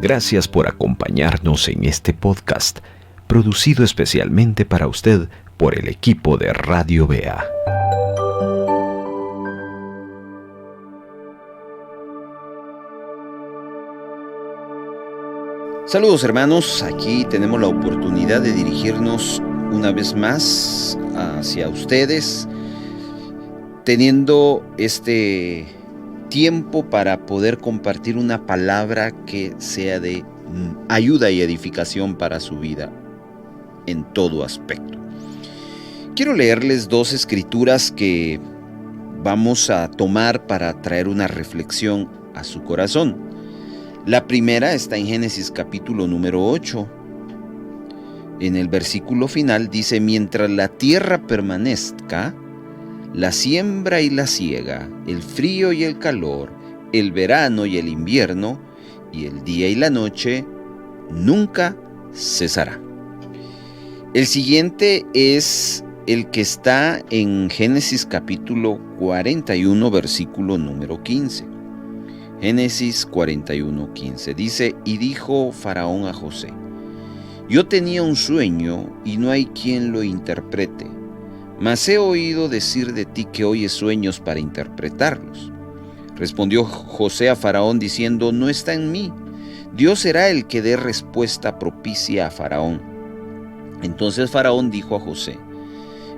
Gracias por acompañarnos en este podcast, producido especialmente para usted por el equipo de Radio Bea. Saludos hermanos, aquí tenemos la oportunidad de dirigirnos una vez más hacia ustedes, teniendo este tiempo para poder compartir una palabra que sea de ayuda y edificación para su vida en todo aspecto. Quiero leerles dos escrituras que vamos a tomar para traer una reflexión a su corazón. La primera está en Génesis capítulo número 8. En el versículo final dice: mientras la tierra permanezca, la siembra y la siega, el frío y el calor, el verano y el invierno, y el día y la noche, nunca cesará. El siguiente es el que está en Génesis capítulo 41, versículo número 15. Génesis 41, 15. Dice: y dijo Faraón a José: yo tenía un sueño y no hay quien lo interprete. Mas he oído decir de ti que oyes sueños para interpretarlos. Respondió José a Faraón diciendo: no está en mí. Dios será el que dé respuesta propicia a Faraón. Entonces Faraón dijo a José: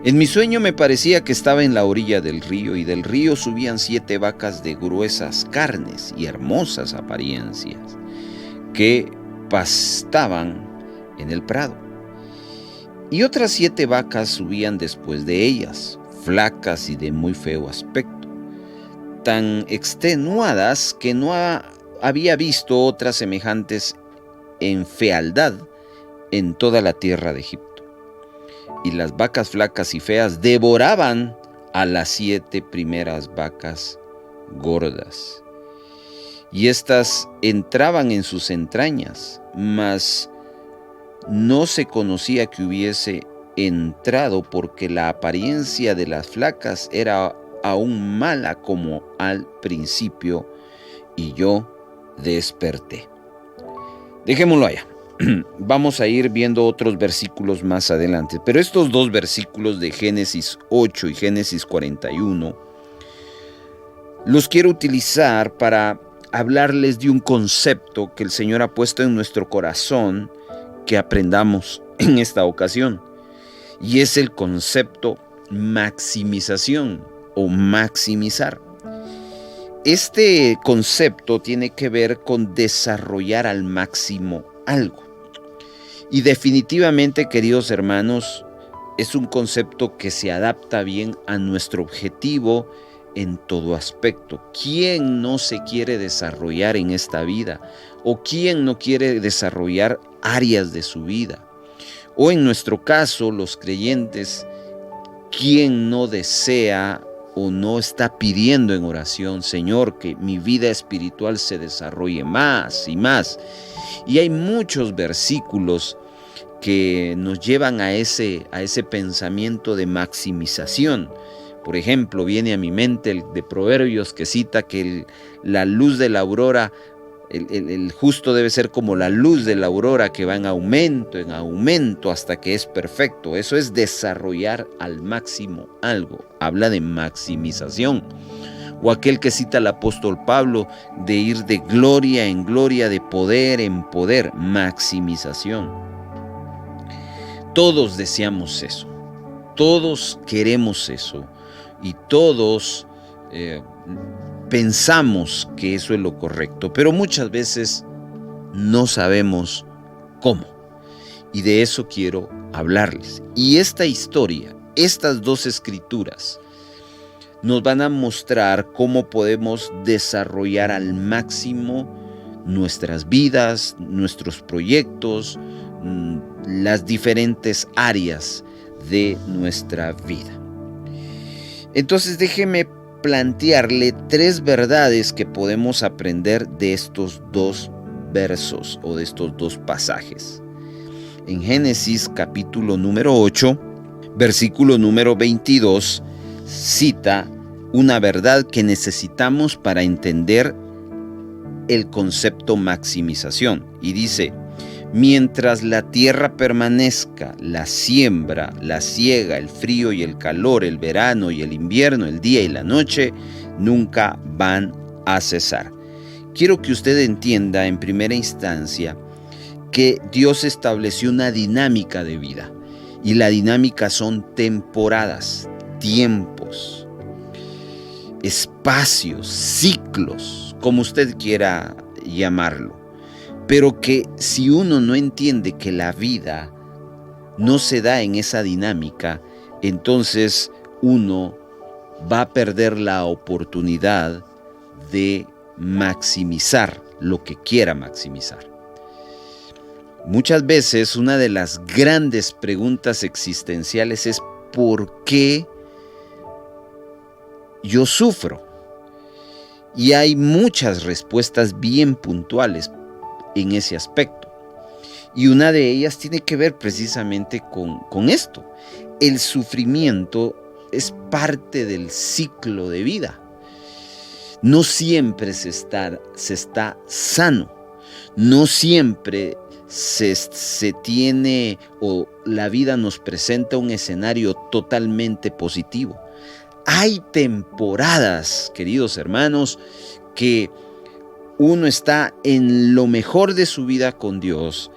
en mi sueño me parecía que estaba en la orilla del río, y del río subían 7 vacas de gruesas carnes y hermosas apariencias, que pastaban en el prado. Y otras 7 vacas subían después de ellas, flacas y de muy feo aspecto, tan extenuadas que no había visto otras semejantes en fealdad en toda la tierra de Egipto. Y las vacas flacas y feas devoraban a las 7 primeras vacas gordas. Y éstas entraban en sus entrañas, mas no se conocía que hubiese entrado, porque la apariencia de las flacas era aún mala como al principio, y yo desperté. Dejémoslo allá. Vamos a ir viendo otros versículos más adelante, pero estos dos versículos de Génesis 8 y Génesis 41 los quiero utilizar para hablarles de un concepto que el Señor ha puesto en nuestro corazón que aprendamos en esta ocasión, y es el concepto maximización o maximizar. Este concepto tiene que ver con desarrollar al máximo algo, y definitivamente, queridos hermanos, es un concepto que se adapta bien a nuestro objetivo en todo aspecto. ¿Quién no se quiere desarrollar en esta vida? ¿O quién no quiere desarrollar áreas de su vida? O en nuestro caso, los creyentes, ¿quién no desea o no está pidiendo en oración: Señor, que mi vida espiritual se desarrolle más y más? Y hay muchos versículos que nos llevan a ese pensamiento de maximización. Por ejemplo, viene a mi mente el de Proverbios, que cita que la luz de la aurora, el justo debe ser como la luz de la aurora, que va en aumento hasta que es perfecto. Eso es desarrollar al máximo algo. Habla de maximización. O aquel que cita el apóstol Pablo, de ir de gloria en gloria, de poder en poder, maximización. Todos deseamos eso, todos queremos eso, y todos pensamos que eso es lo correcto, pero muchas veces no sabemos cómo. Y de eso quiero hablarles. Y esta historia, estas dos escrituras, nos van a mostrar cómo podemos desarrollar al máximo nuestras vidas, nuestros proyectos, las diferentes áreas de nuestra vida. Entonces déjeme plantearle 3 verdades que podemos aprender de estos 2 versos o de estos 2 pasajes. En Génesis capítulo número 8, versículo número 22, cita una verdad que necesitamos para entender el concepto maximización y dice: mientras la tierra permanezca, la siembra, la siega, el frío y el calor, el verano y el invierno, el día y la noche, nunca van a cesar. Quiero que usted entienda en primera instancia que Dios estableció una dinámica de vida, y la dinámica son temporadas, tiempos, espacios, ciclos, como usted quiera llamarlo. Pero que si uno no entiende que la vida no se da en esa dinámica, entonces uno va a perder la oportunidad de maximizar lo que quiera maximizar. Muchas veces una de las grandes preguntas existenciales es: ¿por qué yo sufro? Y hay muchas respuestas bien puntuales en ese aspecto. Y una de ellas tiene que ver precisamente con esto. El sufrimiento es parte del ciclo de vida. No siempre se está sano. No siempre se tiene o la vida nos presenta un escenario totalmente positivo. Hay temporadas, queridos hermanos, que uno está en lo mejor de su vida con Dios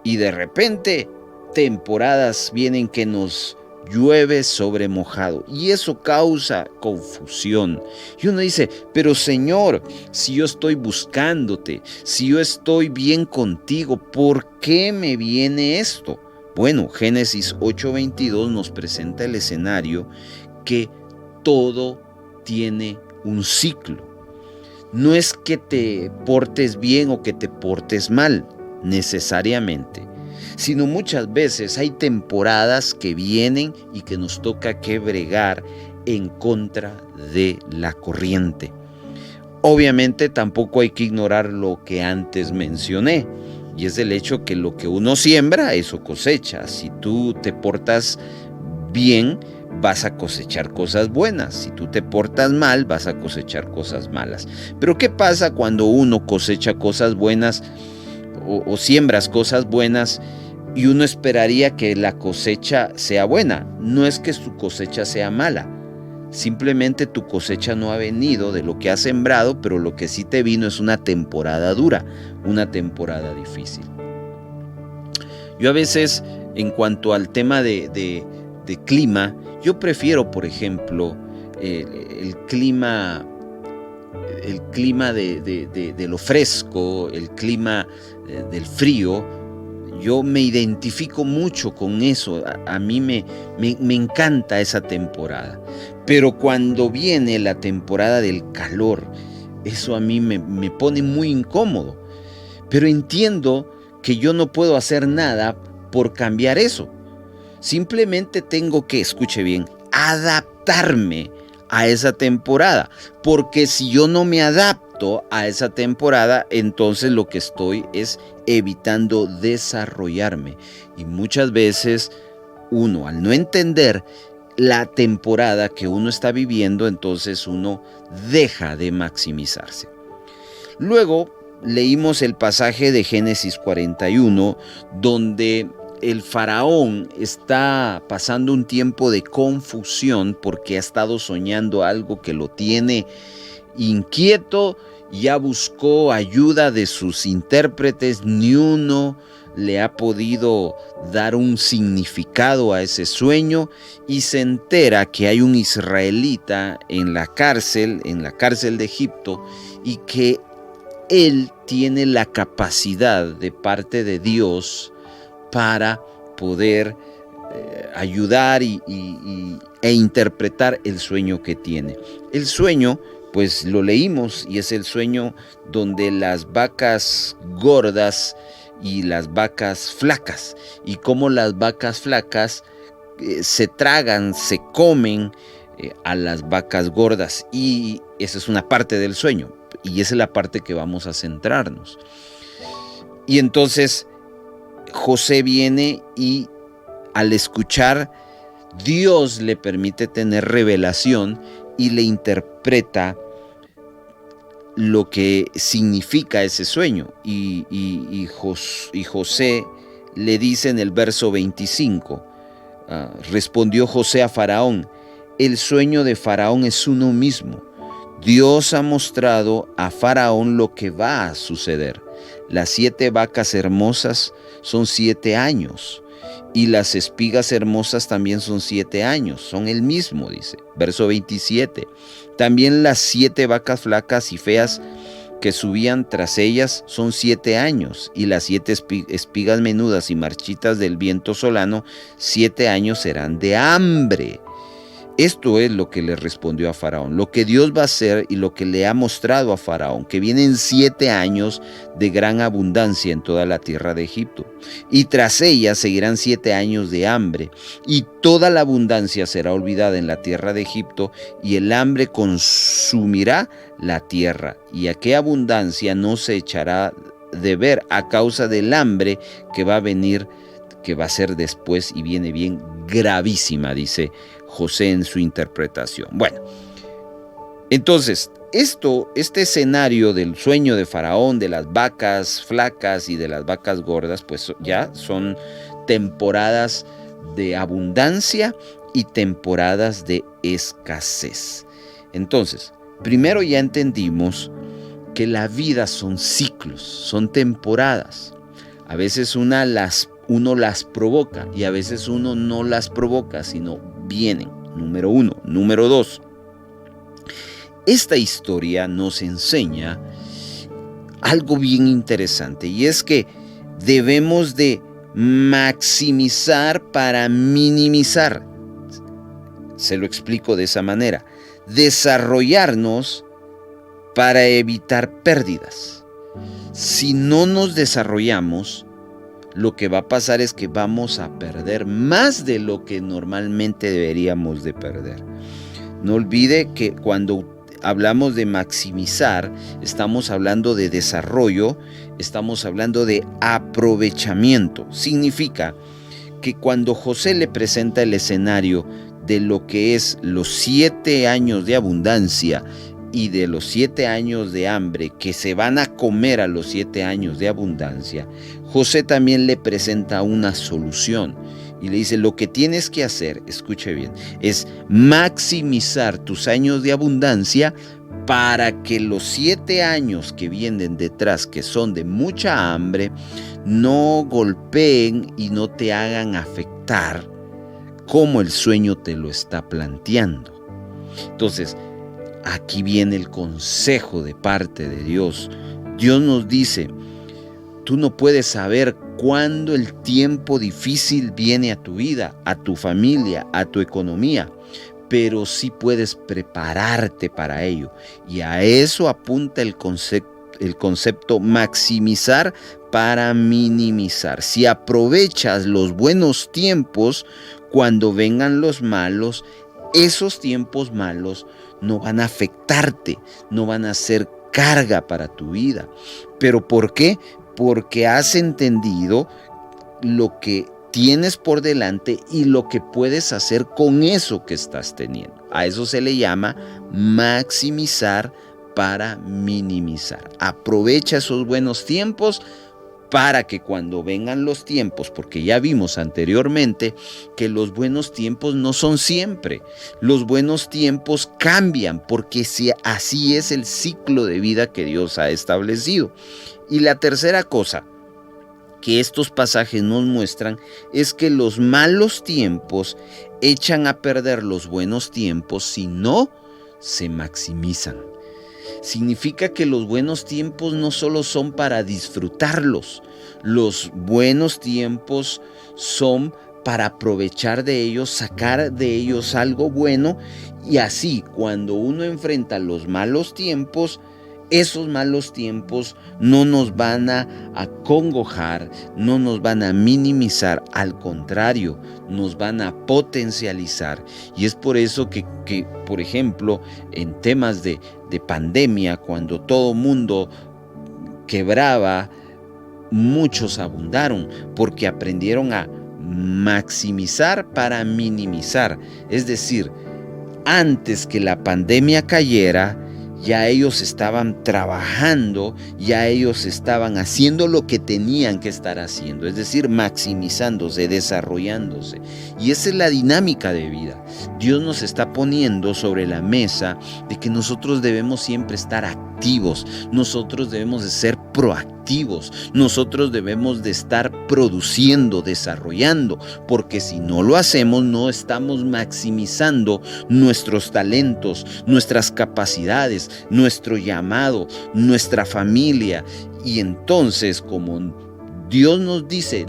y de repente temporadas vienen que nos llueve sobre mojado y eso causa confusión. Y uno dice: pero Señor, si yo estoy buscándote, si yo estoy bien contigo, ¿por qué me viene esto? Bueno, Génesis 8:22 nos presenta el escenario que todo tiene un ciclo. No es que te portes bien o que te portes mal, necesariamente, sino muchas veces hay temporadas que vienen y que nos toca que bregar en contra de la corriente. Obviamente tampoco hay que ignorar lo que antes mencioné, y es el hecho que lo que uno siembra, eso cosecha. Si tú te portas bien, vas a cosechar cosas buenas. Si tú te portas mal, vas a cosechar cosas malas. Pero ¿qué pasa cuando uno cosecha cosas buenas o siembras cosas buenas y uno esperaría que la cosecha sea buena? No es que tu cosecha sea mala, simplemente tu cosecha no ha venido de lo que has sembrado, pero lo que sí te vino es una temporada dura, una temporada difícil. Yo a veces, en cuanto al tema de clima, yo prefiero, por ejemplo, el clima de lo fresco, el clima del frío. Yo me identifico mucho con eso. A mí me encanta esa temporada. Pero cuando viene la temporada del calor, eso a mí me pone muy incómodo. Pero entiendo que yo no puedo hacer nada por cambiar eso. Simplemente tengo que, escuche bien, adaptarme a esa temporada. Porque si yo no me adapto a esa temporada, entonces lo que estoy es evitando desarrollarme. Y muchas veces uno, al no entender la temporada que uno está viviendo, entonces uno deja de maximizarse. Luego leímos el pasaje de Génesis 41, donde el faraón está pasando un tiempo de confusión porque ha estado soñando algo que lo tiene inquieto. Ya buscó ayuda de sus intérpretes, ni uno le ha podido dar un significado a ese sueño, y se entera que hay un israelita en la cárcel de Egipto, y que él tiene la capacidad de parte de Dios para poder ayudar e interpretar el sueño que tiene. El sueño, pues lo leímos, y es el sueño donde las vacas gordas y las vacas flacas, y cómo las vacas flacas se tragan, se comen a las vacas gordas, y esa es una parte del sueño, y esa es la parte que vamos a centrarnos. Y entonces José viene y al escuchar, Dios le permite tener revelación y le interpreta lo que significa ese sueño. Y José le dice en el verso 25, respondió José a Faraón: el sueño de Faraón es uno mismo. Dios ha mostrado a Faraón lo que va a suceder. Las 7 vacas hermosas son 7 años, y las espigas hermosas también son 7 años, son el mismo, dice. Verso 27. También las 7 vacas flacas y feas que subían tras ellas son 7 años, y las 7 espigas menudas y marchitas del viento solano, 7 años serán de hambre. Esto es lo que le respondió a Faraón, lo que Dios va a hacer y lo que le ha mostrado a Faraón, que vienen 7 años de gran abundancia en toda la tierra de Egipto. Y tras ella seguirán 7 años de hambre, y toda la abundancia será olvidada en la tierra de Egipto, y el hambre consumirá la tierra, y aquella abundancia no se echará de ver a causa del hambre que va a venir, que va a ser después y viene bien gravísima, dice José en su interpretación. Bueno, entonces, este escenario del sueño de Faraón, de las vacas flacas y de las vacas gordas, pues ya son temporadas de abundancia y temporadas de escasez. Entonces, primero ya entendimos que la vida son ciclos, son temporadas. A veces uno las provoca y a veces uno no las provoca, sino vienen. Número 1. Número 2. Esta historia nos enseña algo bien interesante, y es que debemos de maximizar para minimizar. Se lo explico de esa manera. Desarrollarnos para evitar pérdidas. Si no nos desarrollamos, lo que va a pasar es que vamos a perder más de lo que normalmente deberíamos de perder. No olvide que cuando hablamos de maximizar, estamos hablando de desarrollo, estamos hablando de aprovechamiento. Significa que cuando José le presenta el escenario de lo que es los 7 años de abundancia y de los 7 años de hambre que se van a comer a los 7 años de abundancia, José también le presenta una solución y le dice: lo que tienes que hacer, escuche bien, es maximizar tus años de abundancia para que los 7 años que vienen detrás, que son de mucha hambre, no golpeen y no te hagan afectar como el sueño te lo está planteando. Entonces, aquí viene el consejo de parte de Dios. Dios nos dice: tú no puedes saber cuándo el tiempo difícil viene a tu vida, a tu familia, a tu economía, pero sí puedes prepararte para ello. Y a eso apunta el concepto maximizar para minimizar. Si aprovechas los buenos tiempos, cuando vengan los malos, esos tiempos malos no van a afectarte, no van a ser carga para tu vida. ¿Pero por qué? Porque has entendido lo que tienes por delante y lo que puedes hacer con eso que estás teniendo. A eso se le llama maximizar para minimizar. Aprovecha esos buenos tiempos para que cuando vengan los tiempos, porque ya vimos anteriormente que los buenos tiempos no son siempre. Los buenos tiempos cambian, porque así es el ciclo de vida que Dios ha establecido. Y la tercera cosa que estos pasajes nos muestran es que los malos tiempos echan a perder los buenos tiempos si no se maximizan. Significa que los buenos tiempos no solo son para disfrutarlos, los buenos tiempos son para aprovechar de ellos, sacar de ellos algo bueno, y así cuando uno enfrenta los malos tiempos, esos malos tiempos no nos van a acongojar, no nos van a minimizar, al contrario, nos van a potencializar. Y es por eso que por ejemplo, en temas de pandemia, cuando todo mundo quebraba, muchos abundaron porque aprendieron a maximizar para minimizar. Es decir, antes que la pandemia cayera, ya ellos estaban trabajando, ya ellos estaban haciendo lo que tenían que estar haciendo, es decir, maximizándose, desarrollándose. Y esa es la dinámica de vida. Dios nos está poniendo sobre la mesa de que nosotros debemos siempre estar activos, nosotros debemos de ser proactivos, nosotros debemos de estar produciendo, desarrollando, porque si no lo hacemos, no estamos maximizando nuestros talentos, nuestras capacidades, nuestro llamado, nuestra familia. Y entonces, como Dios nos dice,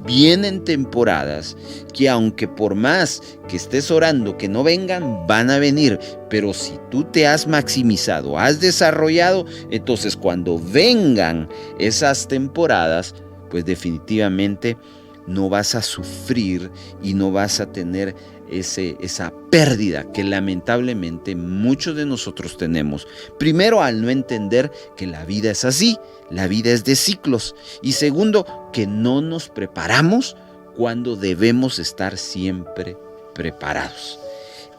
vienen temporadas que aunque por más que estés orando que no vengan, van a venir. Pero si tú te has maximizado, has desarrollado, entonces cuando vengan esas temporadas, pues definitivamente no vas a sufrir y no vas a tener esa pérdida que lamentablemente muchos de nosotros tenemos. Primero, al no entender que la vida es así, la vida es de ciclos. Y segundo, que no nos preparamos cuando debemos estar siempre preparados.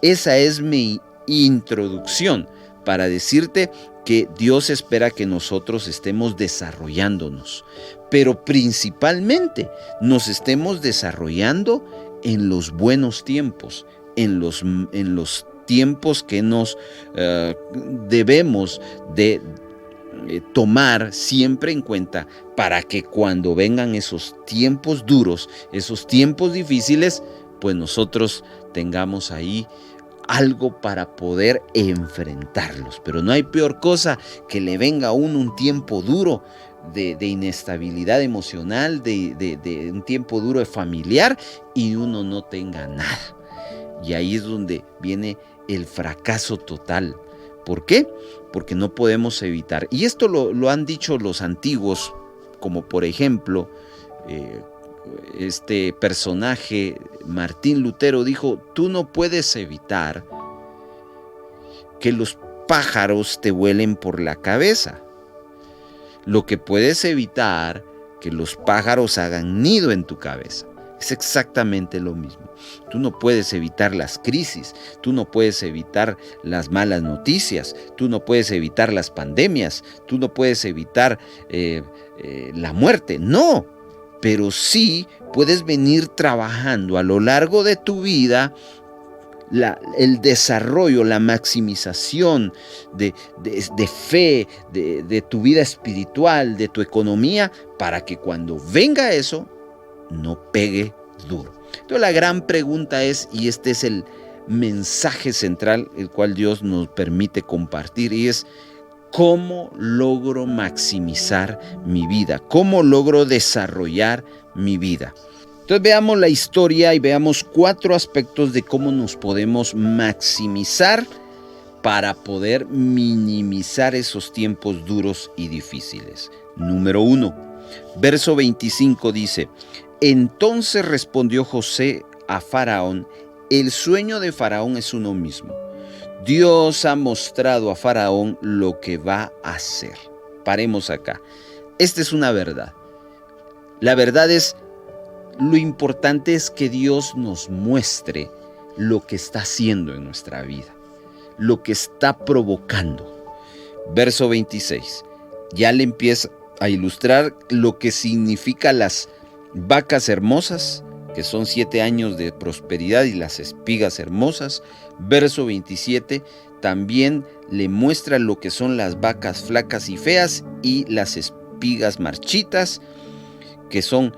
Esa es mi introducción para decirte que Dios espera que nosotros estemos desarrollándonos, pero principalmente nos estemos desarrollando en los buenos tiempos, en los tiempos que nos debemos de tomar siempre en cuenta para que cuando vengan esos tiempos duros, esos tiempos difíciles, pues nosotros tengamos ahí algo para poder enfrentarlos. Pero no hay peor cosa que le venga a uno un tiempo duro de inestabilidad emocional, de un tiempo duro de familiar y uno no tenga nada. Y ahí es donde viene el fracaso total. ¿Por qué? Porque no podemos evitar. Y esto lo han dicho los antiguos, como por ejemplo, este personaje, Martín Lutero, dijo: tú no puedes evitar que los pájaros te vuelen por la cabeza. Lo que puedes evitar que los pájaros hagan nido en tu cabeza. Es exactamente lo mismo. Tú no puedes evitar las crisis, tú no puedes evitar las malas noticias, tú no puedes evitar las pandemias, tú no puedes evitar la muerte. No, pero sí puedes venir trabajando a lo largo de tu vida el desarrollo, la maximización de fe, de tu vida espiritual, de tu economía, para que cuando venga eso, no pegue duro. Entonces la gran pregunta es, y este es el mensaje central, el cual Dios nos permite compartir, y es: ¿cómo logro maximizar mi vida? ¿Cómo logro desarrollar mi vida? Entonces veamos la historia y veamos 4 aspectos de cómo nos podemos maximizar para poder minimizar esos tiempos duros y difíciles. Número 1, verso 25 dice: entonces respondió José a Faraón: el sueño de Faraón es uno mismo. Dios ha mostrado a Faraón lo que va a hacer. Paremos acá. Esta es una verdad. La verdad es, lo importante es que Dios nos muestre lo que está haciendo en nuestra vida, lo que está provocando. Verso 26. Ya le empieza a ilustrar lo que significa las vacas hermosas, que son 7 años de prosperidad, y las espigas hermosas. Verso 27 también le muestra lo que son las vacas flacas y feas y las espigas marchitas, que son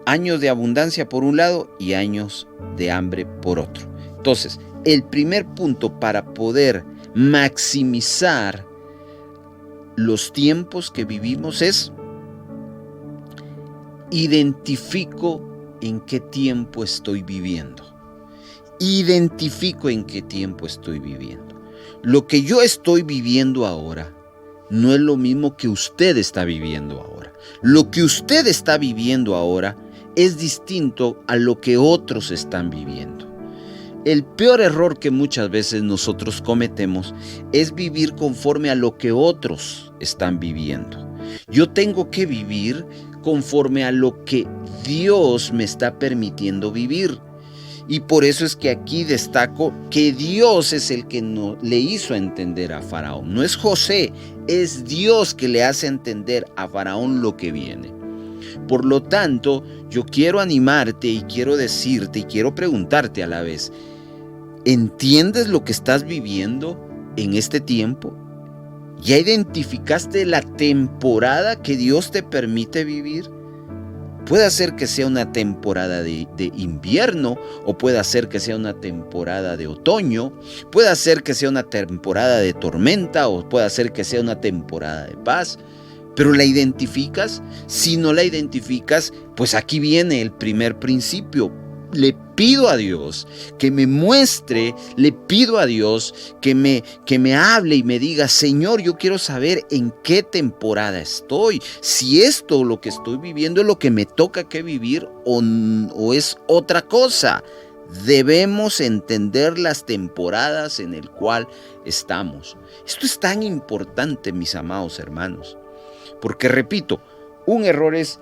años de abundancia por un lado y años de hambre por otro. Entonces, el primer punto para poder maximizar los tiempos que vivimos es: identifico en qué tiempo estoy viviendo. Identifico en qué tiempo estoy viviendo. Lo que yo estoy viviendo ahora no es lo mismo que usted está viviendo ahora. Lo que usted está viviendo ahora es distinto a lo que otros están viviendo. El peor error que muchas veces nosotros cometemos es vivir conforme a lo que otros están viviendo. Yo tengo que vivir conforme a lo que Dios me está permitiendo vivir. Y por eso es que aquí destaco que Dios es el que le hizo entender a Faraón. No es José, es Dios que le hace entender a Faraón lo que viene. Por lo tanto, yo quiero animarte y quiero decirte y quiero preguntarte a la vez, ¿entiendes lo que estás viviendo en este tiempo? ¿Ya identificaste la temporada que Dios te permite vivir? Puede ser que sea una temporada de invierno, o puede ser que sea una temporada de otoño, puede ser que sea una temporada de tormenta, o puede ser que sea una temporada de paz. ¿Pero la identificas? Si no la identificas, pues aquí viene el primer principio. Le pido a Dios que me muestre, le pido a Dios que me hable y me diga, Señor, yo quiero saber en qué temporada estoy, si esto lo que estoy viviendo es lo que me toca que vivir o es otra cosa. Debemos entender las temporadas en el cual estamos. Esto es tan importante, mis amados hermanos, porque repito, un error es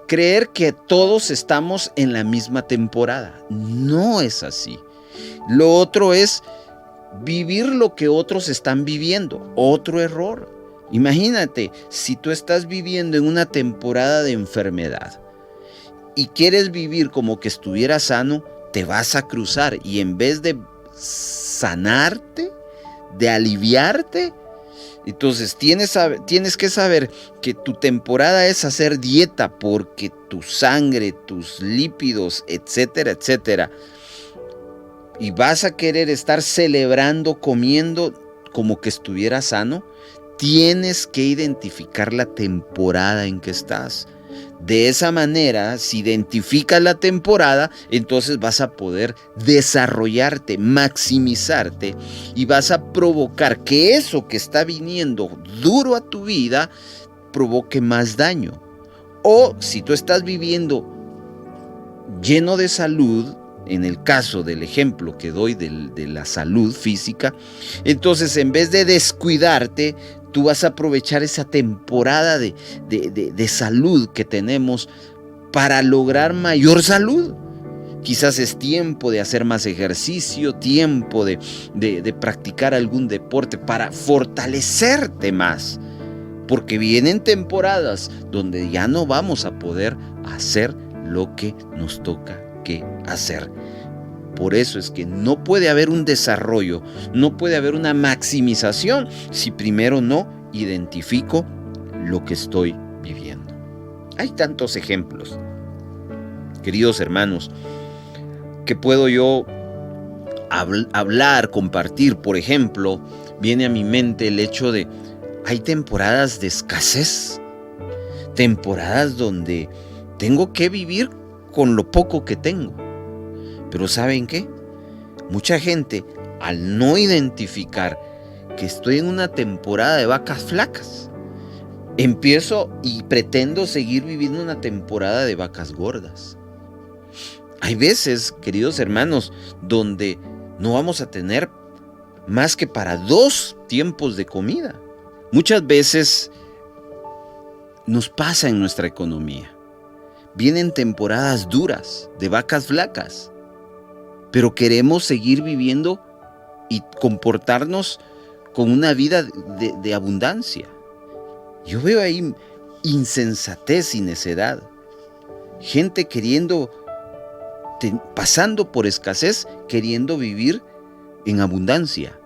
creer que todos estamos en la misma temporada. No es así. Lo otro es vivir lo que otros están viviendo. Otro error. Imagínate, si tú estás viviendo en una temporada de enfermedad y quieres vivir como que estuvieras sano, te vas a cruzar y en vez de sanarte, de aliviarte, entonces tienes que saber que tu temporada es hacer dieta porque tu sangre, tus lípidos, etcétera, etcétera. Y vas a querer estar celebrando, comiendo como que estuvieras sano. Tienes que identificar la temporada en que estás. De esa manera, si identificas la temporada, entonces vas a poder desarrollarte, maximizarte y vas a provocar que eso que está viniendo duro a tu vida provoque más daño. O si tú estás viviendo lleno de salud, en el caso del ejemplo que doy de la salud física, entonces en vez de descuidarte, tú vas a aprovechar esa temporada de salud que tenemos para lograr mayor salud. Quizás es tiempo de hacer más ejercicio, tiempo de practicar algún deporte para fortalecerte más. Porque vienen temporadas donde ya no vamos a poder hacer lo que nos toca que hacer. Por eso es que no puede haber un desarrollo, no puede haber una maximización si primero no identifico lo que estoy viviendo. Hay tantos ejemplos, queridos hermanos, que puedo yo hablar, compartir. Por ejemplo, viene a mi mente el hecho de hay temporadas de escasez, temporadas donde tengo que vivir con lo poco que tengo. Pero ¿saben qué? Mucha gente, al no identificar que estoy en una temporada de vacas flacas, empiezo y pretendo seguir viviendo una temporada de vacas gordas. Hay veces, queridos hermanos, donde no vamos a tener más que para 2 tiempos de comida. Muchas veces nos pasa en nuestra economía. Vienen temporadas duras de vacas flacas, pero queremos seguir viviendo y comportarnos con una vida de abundancia. Yo veo ahí insensatez y necedad. Gente pasando por escasez, queriendo vivir en abundancia.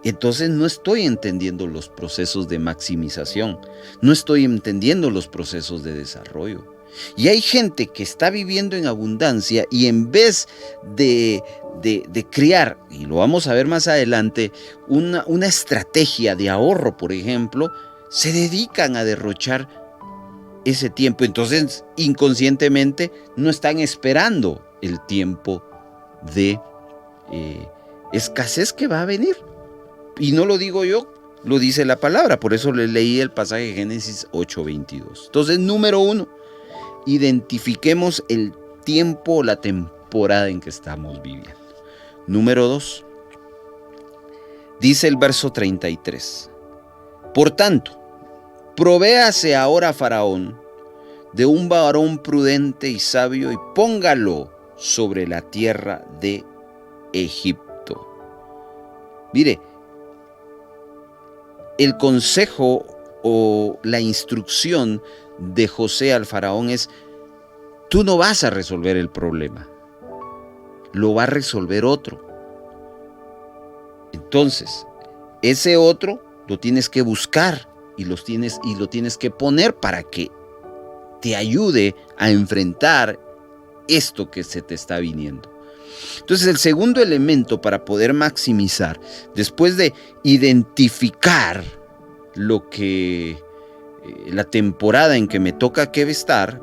Entonces no estoy entendiendo los procesos de maximización, no estoy entendiendo los procesos de desarrollo. Y hay gente que está viviendo en abundancia y en vez de crear, y lo vamos a ver más adelante, una estrategia de ahorro, por ejemplo, se dedican a derrochar ese tiempo. Entonces, inconscientemente, no están esperando el tiempo de escasez que va a venir. Y no lo digo yo, lo dice la palabra. Por eso le leí el pasaje de Génesis 8:22. Entonces, número 1, identifiquemos el tiempo o la temporada en que estamos viviendo. Número 2, dice el verso 33. Por tanto, provéase ahora Faraón de un varón prudente y sabio y póngalo sobre la tierra de Egipto. Mire, el consejo o la instrucción de José al faraón es: tú no vas a resolver el problema, lo va a resolver otro. Entonces, ese otro lo tienes que buscar y lo tienes que poner para que te ayude a enfrentar esto que se te está viniendo. Entonces, el segundo elemento para poder maximizar, después de identificar lo que la temporada en que me toca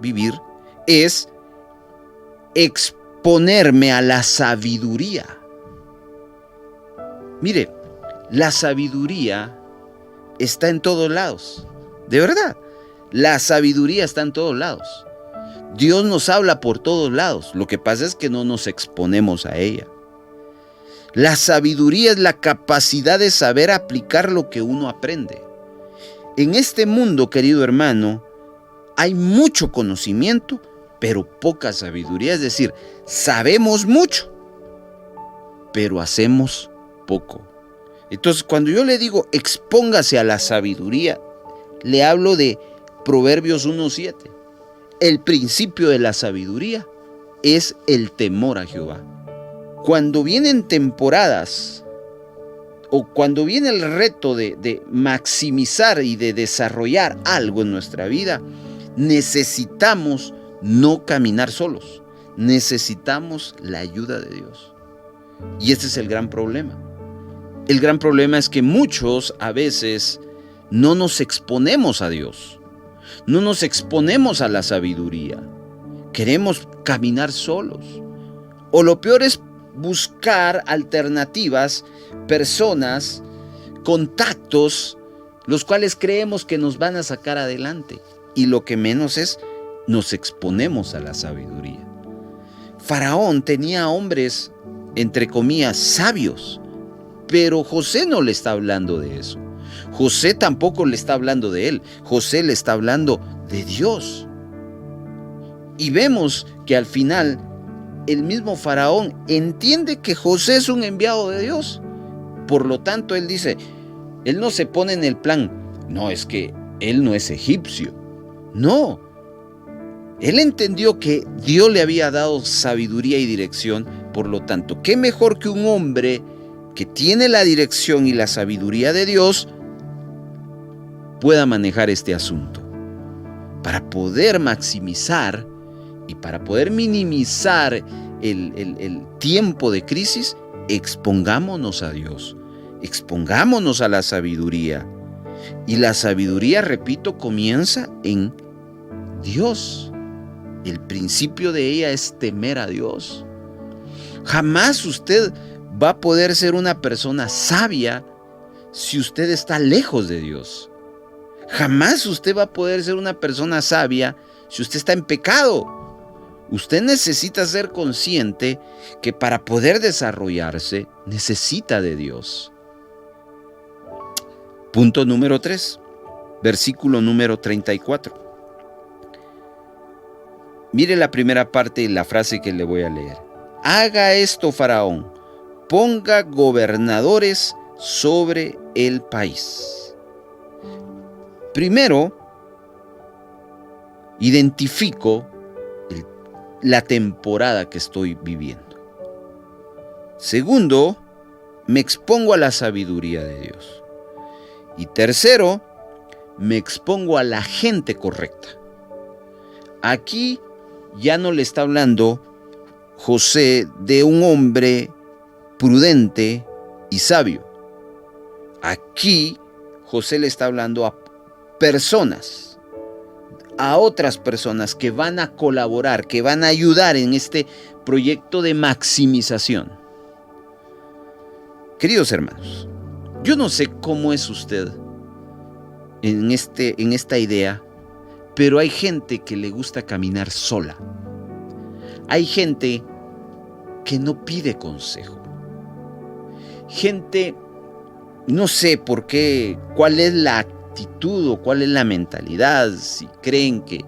vivir, es exponerme a la sabiduría. Mire, la sabiduría está en todos lados, de verdad. La sabiduría está en todos lados. Dios nos habla por todos lados. Lo que pasa es que no nos exponemos a ella. La sabiduría es la capacidad de saber aplicar lo que uno aprende. En este mundo, querido hermano, hay mucho conocimiento, pero poca sabiduría. Es decir, sabemos mucho, pero hacemos poco. Entonces, cuando yo le digo expóngase a la sabiduría, le hablo de Proverbios 1:7. El principio de la sabiduría es el temor a Jehová. Cuando vienen temporadas o cuando viene el reto de maximizar y de desarrollar algo en nuestra vida, necesitamos no caminar solos. Necesitamos la ayuda de Dios. Y este es el gran problema. El gran problema es que muchos a veces no nos exponemos a Dios. No nos exponemos a la sabiduría. Queremos caminar solos. O lo peor es buscar alternativas, personas, contactos, los cuales creemos que nos van a sacar adelante. Y lo que menos es, nos exponemos a la sabiduría. Faraón tenía hombres, entre comillas, sabios. Pero José no le está hablando de eso. José tampoco le está hablando de él. José le está hablando de Dios. Y vemos que al final el mismo faraón entiende que José es un enviado de Dios. Por lo tanto, él dice, él no se pone en el plan, no, es que él no es egipcio. No. Él entendió que Dios le había dado sabiduría y dirección. Por lo tanto, ¿qué mejor que un hombre que tiene la dirección y la sabiduría de Dios pueda manejar este asunto? Para poder maximizar y para poder minimizar el tiempo de crisis, expongámonos a Dios, expongámonos a la sabiduría. Y la sabiduría, repito, comienza en Dios. El principio de ella es temer a Dios. Jamás usted va a poder ser una persona sabia si usted está lejos de Dios. Jamás usted va a poder ser una persona sabia si usted está en pecado. Usted necesita ser consciente que para poder desarrollarse necesita de Dios. Punto número 3, versículo número 34. Mire la primera parte de la frase que le voy a leer. Haga esto, Faraón, ponga gobernadores sobre el país. Primero, identifico la temporada que estoy viviendo. Segundo, me expongo a la sabiduría de Dios. Y tercero, me expongo a la gente correcta. Aquí ya no le está hablando José de un hombre prudente y sabio. Aquí José le está hablando a personas, a otras personas que van a colaborar, que van a ayudar en este proyecto de maximización. Queridos hermanos, yo no sé cómo es usted en esta idea, pero hay gente que le gusta caminar sola. Hay gente que no pide consejo. Gente, no sé por qué, cuál es la actitud o cuál es la mentalidad, si creen que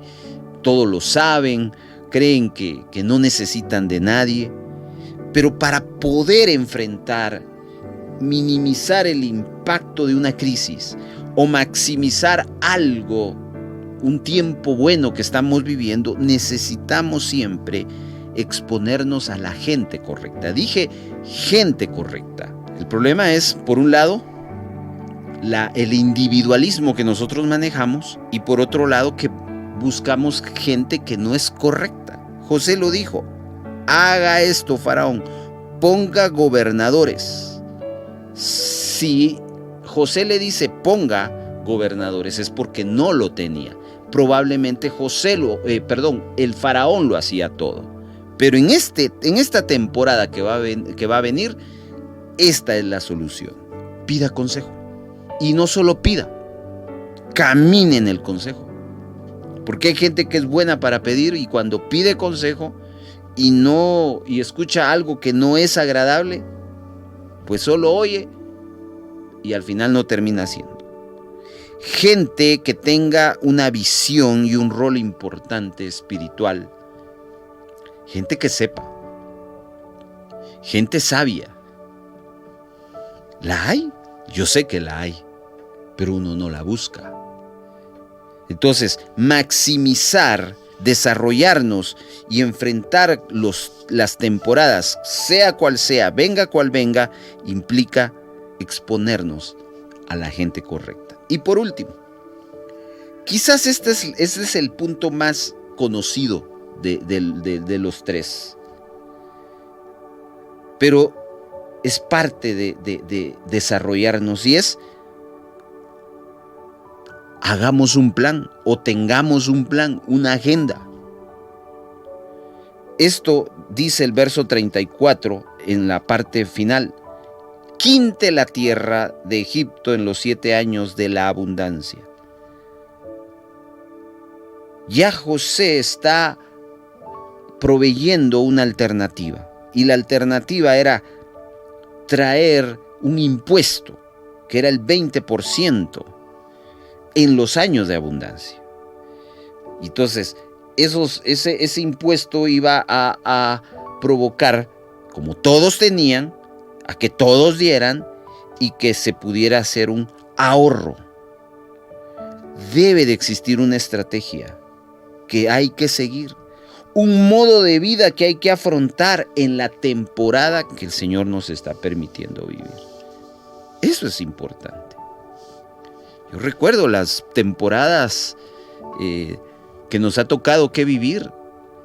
todo lo saben, creen que no necesitan de nadie, pero para poder enfrentar, minimizar el impacto de una crisis o maximizar algo, un tiempo bueno que estamos viviendo, necesitamos siempre exponernos a la gente correcta. Dije gente correcta. El problema es, por un lado, el individualismo que nosotros manejamos, y por otro lado que buscamos gente que no es correcta. José lo dijo: haga esto, Faraón, ponga gobernadores. Si José le dice ponga gobernadores, es porque no lo tenía. Probablemente el Faraón lo hacía todo. Pero en esta temporada que va a venir, esta es la solución. Pida consejo. Y no solo pida, camine en el consejo. Porque hay gente que es buena para pedir, y cuando pide consejo y escucha algo que no es agradable, pues solo oye y al final no termina haciendo. Gente que tenga una visión y un rol importante espiritual. Gente que sepa. Gente sabia. ¿La hay? Yo sé que la hay, pero uno no la busca. Entonces, maximizar, desarrollarnos y enfrentar las temporadas, sea cual sea, venga cual venga, implica exponernos a la gente correcta. Y por último, quizás este es el punto más conocido de los tres, pero es parte de desarrollarnos, y es: hagamos un plan o tengamos un plan, una agenda. Esto dice el verso 34 en la parte final: quinte la tierra de Egipto en los 7 años de la abundancia. Ya José está proveyendo una alternativa, y la alternativa era traer un impuesto que era el 20% en los años de abundancia. Entonces, ese impuesto iba a provocar, como todos tenían, a que todos dieran y que se pudiera hacer un ahorro. Debe de existir una estrategia que hay que seguir, un modo de vida que hay que afrontar en la temporada que el Señor nos está permitiendo vivir. Eso es importante. Yo recuerdo las temporadas que nos ha tocado que vivir,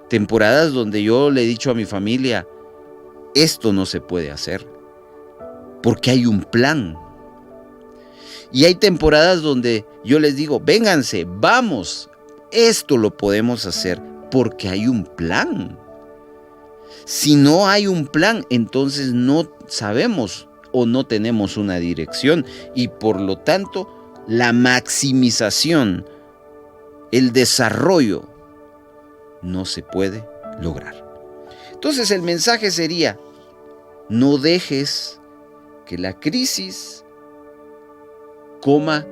temporadas donde yo le he dicho a mi familia: esto no se puede hacer, porque hay un plan. Y hay temporadas donde yo les digo: vénganse, vamos, esto lo podemos hacer, porque hay un plan. Si no hay un plan, entonces no sabemos o no tenemos una dirección, y por lo tanto la maximización, el desarrollo no se puede lograr. Entonces el mensaje sería: no dejes que la crisis coma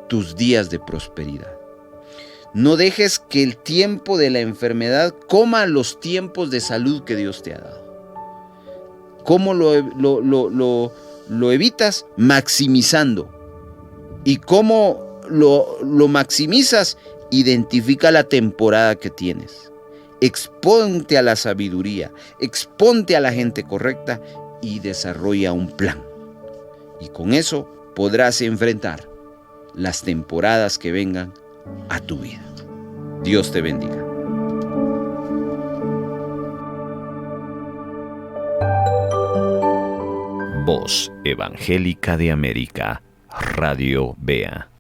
tus días de prosperidad. No dejes que el tiempo de la enfermedad coma los tiempos de salud que Dios te ha dado. ¿Cómo lo evitas? Maximizando. ¿Y cómo lo maximizas? Identifica la temporada que tienes. Exponte a la sabiduría, exponte a la gente correcta y desarrolla un plan. Y con eso podrás enfrentar las temporadas que vengan a tu vida. Dios te bendiga. Voz Evangélica de América, Radio BEA.